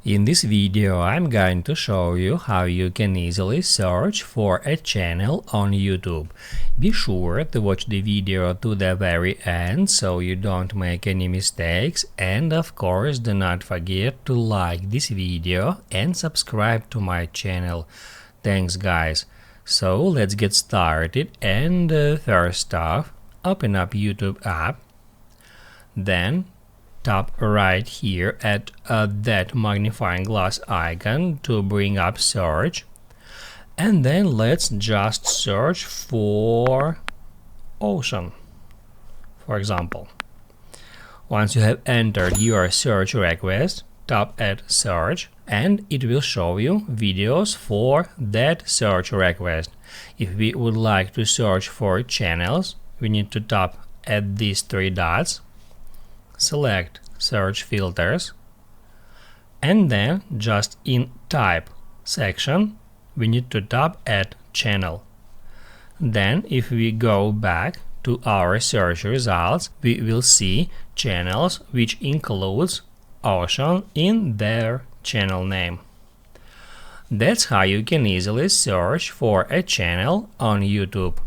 In this video I'm going to show you how you can easily search for a channel on YouTube. Be sure to watch the video to the very end so you don't make any mistakes, and of course do not forget to like this video and subscribe to my channel. Thanks guys. So let's get started, and first off, open up YouTube app, then tap right here at that magnifying glass icon to bring up search, and then let's just search for ocean, for example. Once you have entered your search request, tap at search and it will show you videos for that search request. If we would like to search for channels, we need to tap at these three dots, select search filters, and then just in type section we need to tap at channel. Then if we go back to our search results, we will see channels which includes ocean in their channel name. That's how you can easily search for a channel on YouTube.